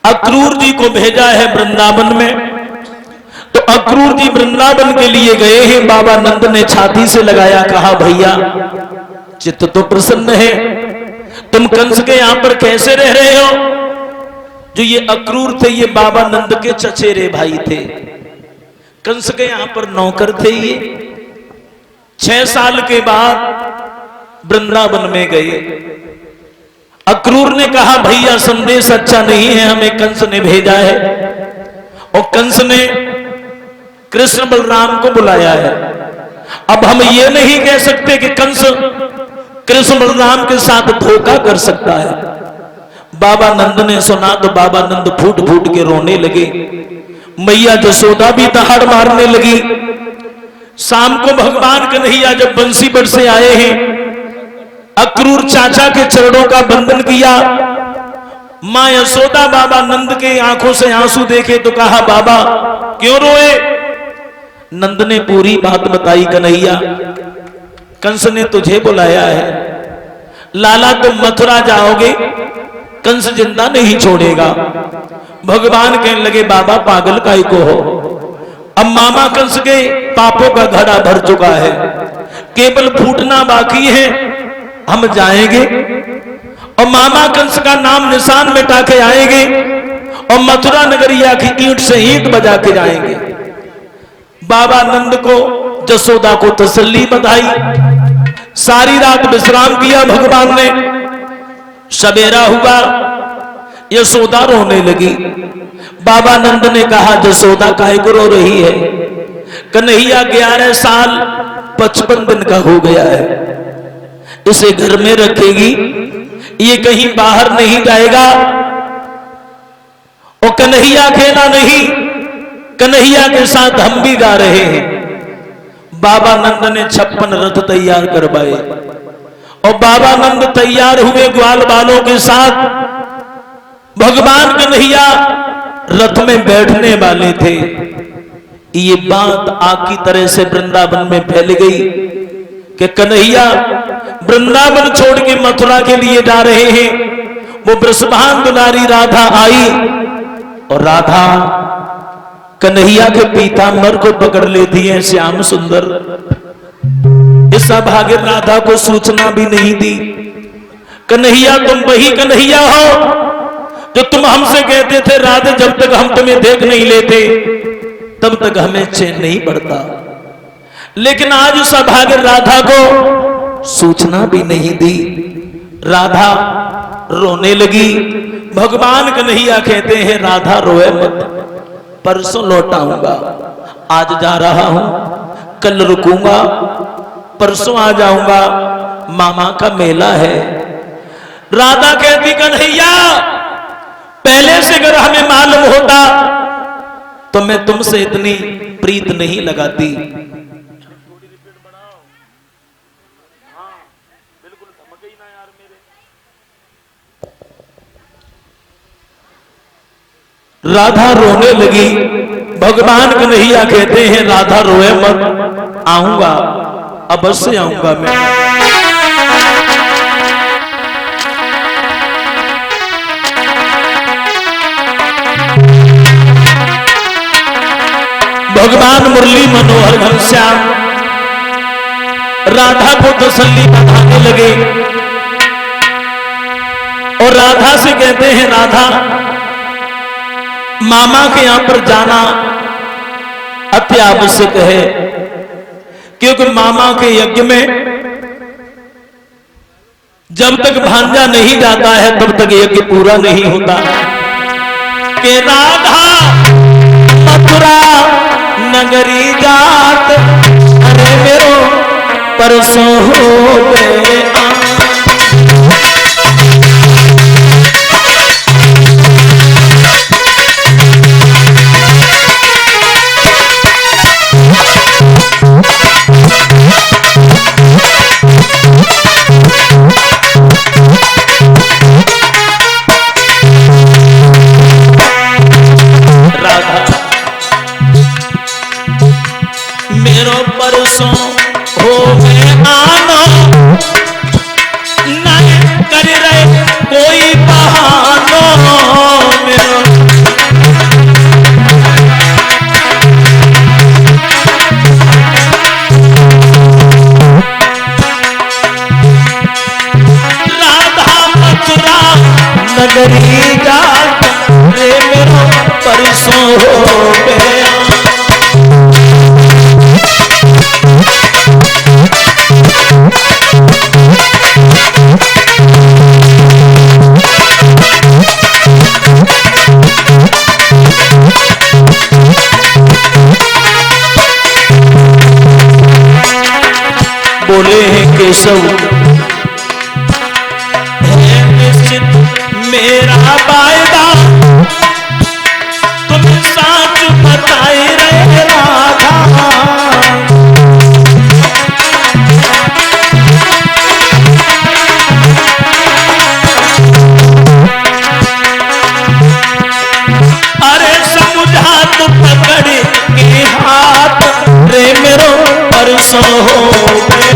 अक्रूर जी को भेजा है वृंदावन में। तो अक्रूर जी वृंदावन के लिए गए हैं। बाबा नंद ने छाती से लगाया, कहा भैया चित्त तो प्रसन्न है, तुम कंस के यहां पर कैसे रह रहे हो? जो ये अक्रूर थे ये बाबा नंद के चचेरे भाई थे, कंस के यहां पर नौकर थे। ये 6 साल के बाद वृंदावन में गए। अक्रूर ने कहा भैया संदेश अच्छा नहीं है, हमें कंस ने भेजा है। और कंस ने कृष्ण बलराम को बुलाया है। अब हम ये नहीं कह सकते कि कंस कृष्ण बलराम के साथ धोखा कर सकता है। बाबा नंद ने सुना तो बाबा नंद फूट फूट के रोने लगे। मैया जसोदा भी दहाड़ मारने लगी। शाम को भगवान कन्हैया जब बंसी बट से आए हैं, अक्रूर चाचा के चरणों का बंधन किया। मां यशोदा बाबा नंद के आंखों से आंसू देखे तो कहा बाबा क्यों रोए? नंद ने पूरी बात बताई, कन्हैया कंस ने तुझे बुलाया है, लाला तुम मथुरा जाओगे, कंस जिंदा नहीं छोड़ेगा। भगवान कहने लगे बाबा पागल काहे को हो, अब मामा कंस के पापों का घड़ा भर चुका है, केवल फूटना बाकी है, हम जाएंगे और मामा कंस का नाम निशान मिटा के आएंगे और मथुरा नगरिया की ईंट से ईंट बजा के जाएंगे। बाबा नंद को जसोदा को तसल्ली बधाई। सारी रात विश्राम किया भगवान ने। सवेरा हुआ, यशोदा रोने लगी। बाबा नंद ने कहा जसोदा काहे को रो रही है? कन्हैया 11 साल 55 दिन का हो गया है, इसे घर में रखेगी, ये कहीं बाहर नहीं जाएगा। और कन्हैया अकेला नहीं, कन्हैया के साथ हम भी जा रहे हैं। बाबा नंद ने 56 रथ तैयार करवाए और बाबा नंद तैयार हुए ग्वाल बालों के साथ। भगवान कन्हैया रथ में बैठने वाले थे। ये बात आग की तरह से वृंदावन में फैल गई कि कन्हैया वृंदावन छोड़ के मथुरा के लिए जा रहे हैं। वो वृषभान दुलारी राधा आई और राधा कन्हैया के पीतांबर को पकड़ लेती है। श्याम सुंदर इस अभागिन राधा को सूचना भी नहीं दी। कन्हैया तुम वही कन्हैया हो जो तुम हमसे कहते थे राधे जब तक हम तुम्हें देख नहीं लेते तब तक हमें चैन नहीं पड़ता। लेकिन आज उस अभागिन राधा को सूचना भी नहीं दी। राधा रोने लगी। भगवान कन्हैया कहते हैं राधा रोए मत, परसों लौटाऊंगा, आज जा रहा हूं, कल रुकूंगा, परसों आ जाऊंगा, मामा का मेला है। राधा कहती कन्हैया पहले से अगर हमें मालूम होता तो मैं तुमसे इतनी प्रीत नहीं लगाती। राधा रोने लगी। भगवान कन्हैया कहते हैं राधा रोए मत, आऊंगा, अवश्य आऊंगा मैं। भगवान मुरली मनोहर घनश्याम राधा को तसल्ली बताने लगे और राधा से कहते हैं राधा मामा के यहां पर जाना अत्यावश्यक है, क्योंकि मामा के यज्ञ में जब तक भांजा नहीं जाता है तब तक यज्ञ पूरा नहीं होता। के राधा मथुरा नगरी जात, अरे मेरो परसों हो गए परसों हो गए आना, नहीं कर रहे कोई बहाना, मेरो मेरी जात रे मेरो परसों हो गया। बोले हैं केशव है निश्चित मेरा वायदा, तुम साच बताए रहे राधा। अरे समझा तो पकड़ के हाथ रे मेरो परसों हो गए।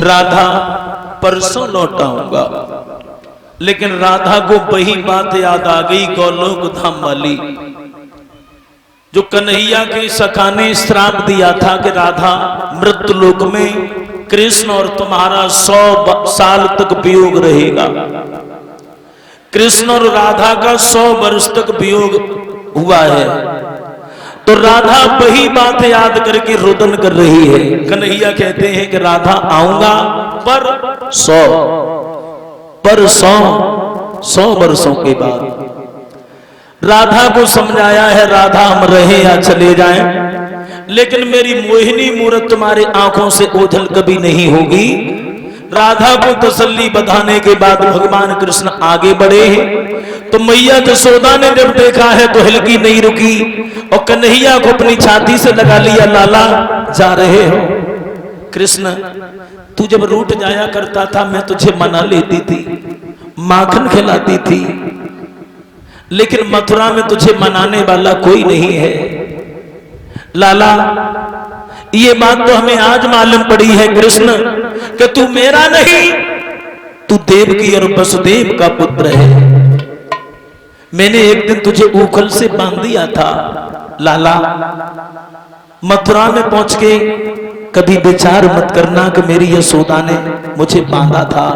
राधा परसों लौटाऊंगा, लेकिन राधा को वही बात याद आ गई गोलोक धाम वाली, जो कन्हैया के सखा ने श्राप दिया था कि राधा मृत्यु लोक में कृष्ण और तुम्हारा 100 साल तक वियोग रहेगा। कृष्ण और राधा का 100 वर्ष तक वियोग हुआ है। तो राधा वही बात याद करके रोदन कर रही है। कन्हैया कहते हैं कि राधा आऊंगा पर 100 वर्षों के बाद। राधा को समझाया है राधा हम रहे या चले जाएं, लेकिन मेरी मोहिनी मूरत तुम्हारे आंखों से ओझल कभी नहीं होगी। राधा को तसल्ली बधाने के बाद भगवान कृष्ण आगे बढ़े हैं। तो मैया जसोदा ने जब देखा है तो हल्की नहीं रुकी और कन्हैया को अपनी छाती से लगा लिया। लाला जा रहे हो? कृष्ण तू जब रूठ जाया करता था मैं तुझे मना लेती थी, माखन खिलाती थी, लेकिन मथुरा में तुझे मनाने वाला कोई नहीं है। लाला ये बात तो हमें आज मालूम पड़ी है कृष्ण कि तू मेरा नहीं, तू देवकी और वसुदेव का पुत्र है। मैंने एक दिन तुझे ऊखल से बांध दिया था। लाला मथुरा में पहुंच के कभी विचार मत करना कि मेरी यशोदा ने मुझे बांधा था।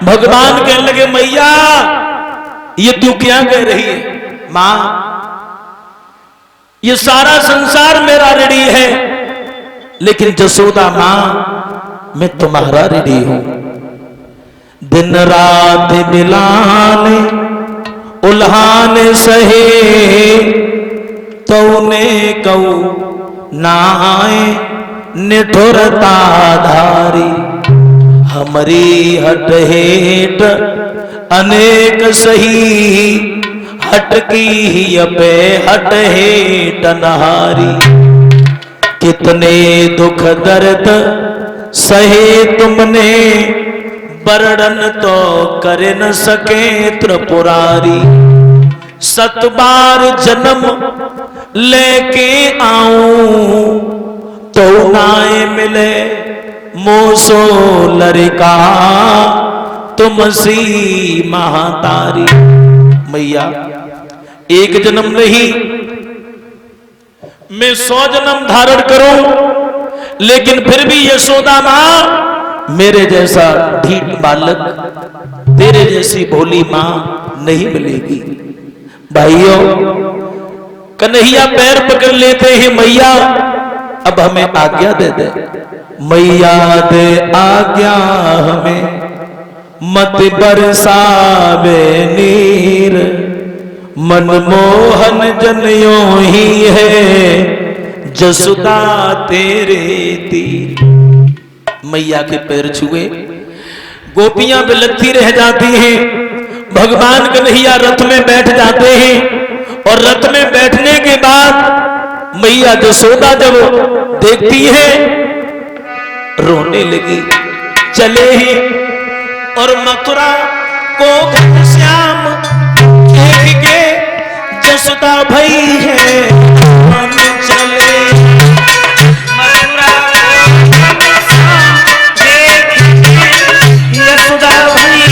भगवान कहने लगे मैया ये तू क्या कह रही है? मां ये सारा संसार मेरा ऋणी है, लेकिन जसोदा मां मैं तुम्हारा ऋणी हूं। दिन रात मिलाने उल्हाने सहे तौने कऊ नाए निठुरता धारी। हमारी हट हेट अनेक सही हटकी ही अपे हट हेट नहारी। कितने दुख दर्द सहे तुमने वर्णन तो कर न सके त्रिपुरारी। 7 बार जन्म लेके आऊं तो नाए मिले मोसो लड़का तुमसी महातारी। मैया एक जन्म नहीं मैं 100 जन्म धारण करूं, लेकिन फिर भी यशोदा मां मेरे जैसा ढीठ बालक, तेरे जैसी भोली मां नहीं मिलेगी। भाइयों कन्हैया पैर पकड़ लेते हैं मैया अब हमें आज्ञा दे दे। मैया दे आज्ञा हमें मत बरसावे नीर। मनमोहन जनियो ही है जसुदा तेरे तीर। मैया के पैर छुए गोपियां बिलखती रह जाती हैं। भगवान कन्हैया रथ में बैठ जाते हैं और रथ में बैठने के बाद मैया जसोदा जब देखती है रोने लगी। चले ही और मथुरा को घनश्याम देख के जसोदा भई है हम चले। मथुरा को घनश्याम देख के जसोदा भई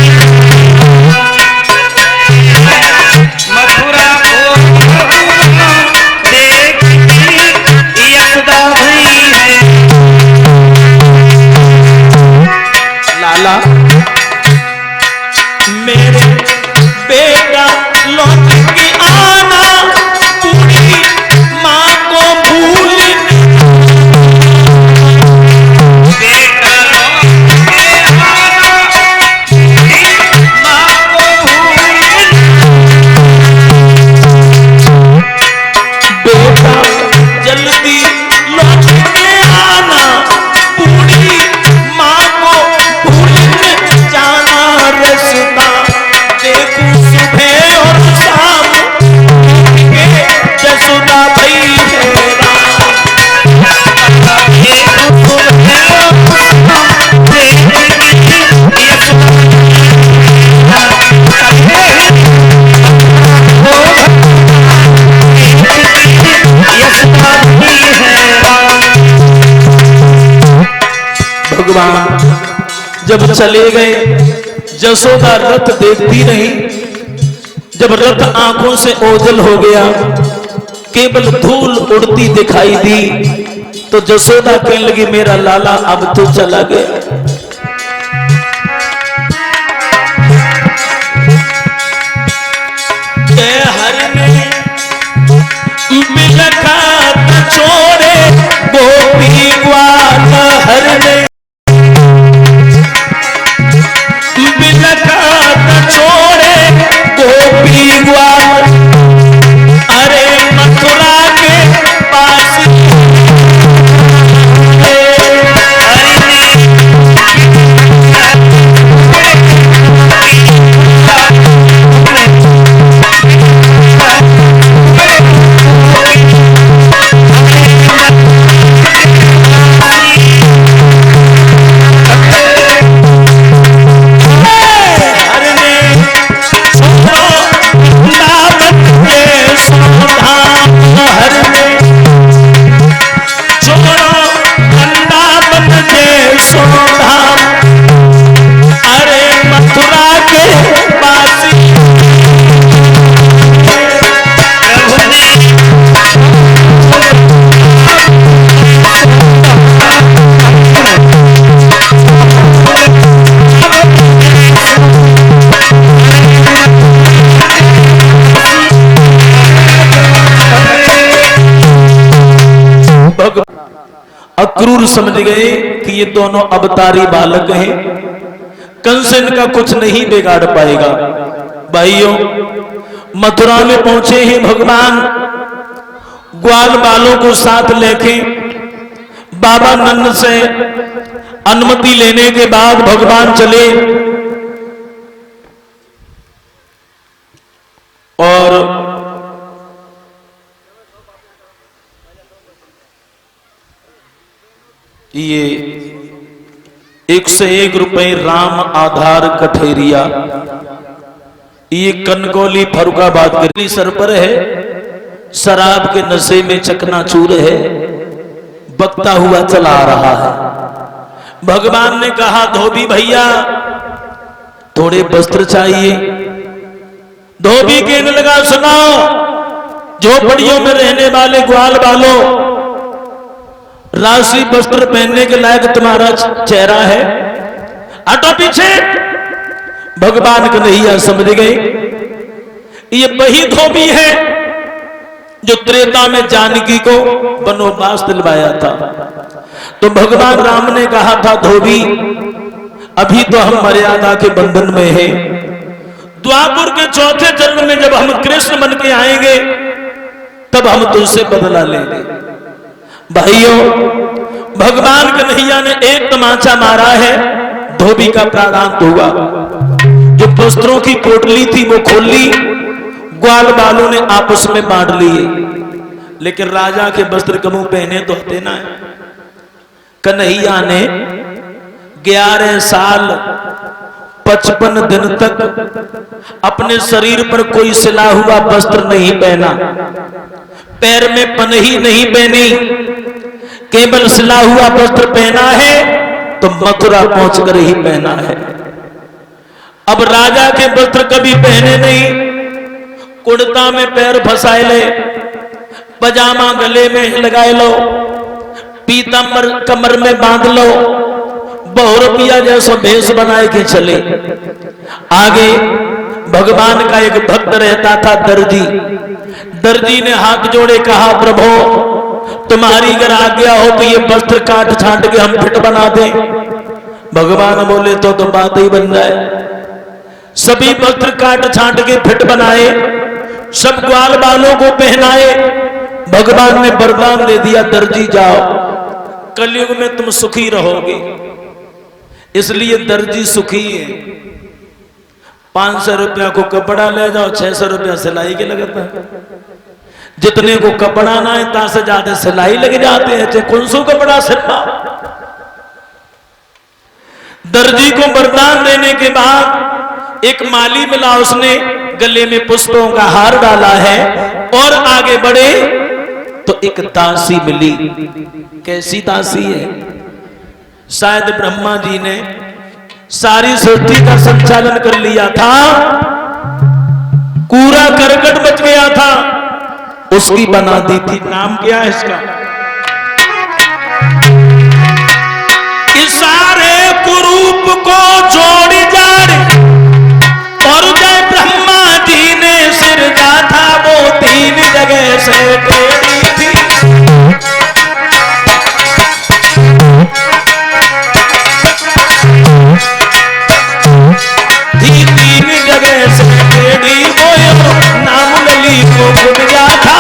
मेरे बेटा लौट के आना, पूरी माँ को भूल बेटा लौट के आना, पूरी माँ को भूल बेटा जल्दी लौट के आना, पूरी माँ को भूल जाना, रस्ता देखूं सुबह और शाम के जसोदा भई मेरा, भगवान जब चले गए, जसोदा रथ देखती नहीं। जब रथ आंखों से ओझल हो गया, केवल धूल उड़ती दिखाई दी, तो जसोदा कहने लगी मेरा लाला अब तो चला गया। हर में मिलखा छोड़े गोपी ग्वाल, हर में छोड़े गोपी ग्वाल, अरे मथुरा के पास अक्रूर समझ गए कि ये दोनों अवतारी बालक हैं, कंस इनका कुछ नहीं बिगाड़ पाएगा। भाइयों, मथुरा में पहुंचे हैं भगवान, ग्वाल बालों को साथ लेके बाबा नंद से अनुमति लेने के बाद भगवान चले और ये 101 रुपए राम आधार कठेरिया, ये कनकौली फरुखाबाद के सर पर है, शराब के नशे में चकनाचूर है, बकता हुआ चला रहा है। भगवान ने कहा धोबी भैया थोड़े वस्त्र चाहिए। धोबी कहने लगा सुनो, झोपड़ियों में रहने वाले ग्वाल वालों, राशि वस्त्र पहनने के लायक तुम्हारा चेहरा है, हटो पीछे। भगवान कन्हैया समझ गए ये वही धोबी है जो त्रेता में जानकी को वनवास दिलवाया था। तो भगवान राम ने कहा था धोबी अभी तो हम मर्यादा के बंधन में हैं, द्वापर के चौथे जन्म में जब हम कृष्ण बन के आएंगे तब हम तुझसे बदला लेंगे। भाइयों, भगवान कन्हैया ने एक तमाचा मारा है, धोबी का प्राणांत हुआ। जो वस्त्रों की पोटली थी वो खोल ली, ग्वाल बालों ने आपस में बांट लिए, लेकिन राजा के वस्त्र कमू पहने तो हते ना है। कन्हैया ने 11 साल 55 दिन तक अपने शरीर पर कोई सिला हुआ वस्त्र नहीं पहना, पैर में पनही नहीं पहनी, केवल सिला हुआ वस्त्र पहना है तो मथुरा पहुंचकर ही पहना है। अब राजा के वस्त्र कभी पहने नहीं, कुर्ता में पैर फंसाए ले, पजामा गले में लगाए लो, पीतांबर कमर में बांध लो, बहुरुपिया जैसा भेष बनाए के चले। आगे भगवान का एक भक्त रहता था दर्जी। दर्जी ने हाथ जोड़े कहा, प्रभु तुम्हारी अगर आज्ञा हो तो ये वस्त्र काट छांट के हम फिट बना दें। भगवान बोले तो बात ही बन जाए। सभी वस्त्र काट छांट के फिट बनाए, सब ग्वाल बालों को पहनाए। भगवान ने वरदान दे दिया, दर्जी जाओ, कलयुग में तुम सुखी रहोगे। इसलिए दर्जी सुखी है। 500 रुपया को कपड़ा ले जाओ, 600 रुपया सिलाई के लगता है। जितने को कपड़ा ना है ता से ज्यादा सिलाई लग जाते हैं। चाहे कौन सो कपड़ा सिलवा। दर्जी को वरदान देने के बाद एक माली मिला, उसने गले में पुष्पों का हार डाला है और आगे बढ़े तो एक दासी मिली। कैसी दासी है? शायद ब्रह्मा जी ने सारी सृष्टि का संचालन कर लिया था, कूड़ा करकट बच गया था, उसकी बना दी थी। नाम क्या है इसका? इशारे कुरूप को जोड़ जाड़ और जय ब्रह्मा जी ने सिरजा था, वो 3 जगह से टेढ़ी थी। 3 जगह से टेढ़ी, वो नाम लली को गुजरा था।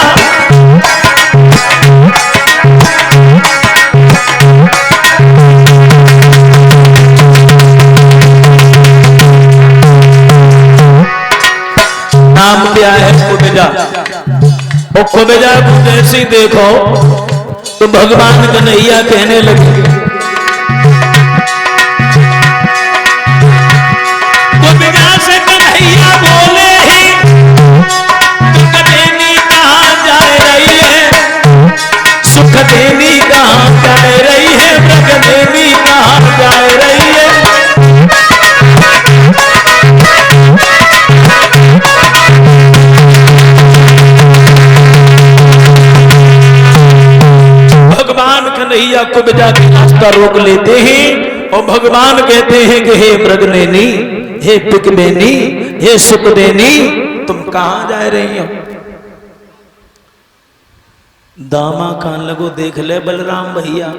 नाम क्या है? कुबेजा। और कुबेजा को जैसे ही देखो तो भगवान कन्हैया कहने लगे, कुबेजा से कन्हैया बोले ही, सुख देनी कहाँ जा रही है, सुख देनी कहाँ जा रही है, सुख देनी कहाँ जा रही है। भगवान कन्हैया कुबेजा की रास्ता रोक लेते हैं और भगवान कहते हैं कि हे मृगनयनी, हे पिकबेनी, हे सुखदेनी, तुम कहां जा रही हो? दामा कान लगो देख ले बलराम भैया,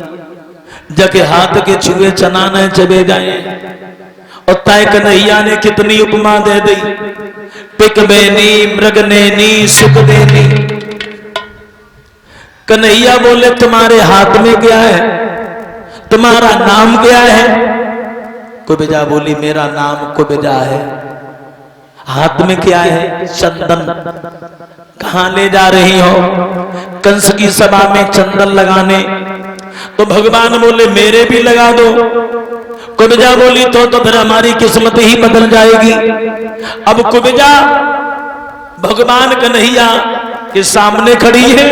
जके हाथ के छुए चना न चबे जाए। और तय कन्हैया ने कितनी उपमा दे दी, पिकबेनी, मृगनयनी, सुखदेनी। कन्हैया बोले तुम्हारे हाथ में क्या है, तुम्हारा नाम क्या है? कुबेजा बोली मेरा नाम कुबेजा है। हाथ में क्या है? चंदन। कहां ले जा रही हो? कंस की सभा में चंदन लगाने। तो भगवान बोले मेरे भी लगा दो। कुबेजा बोली तो फिर हमारी किस्मत ही बदल जाएगी। अब कुबेजा भगवान कन्हैया के सामने खड़ी है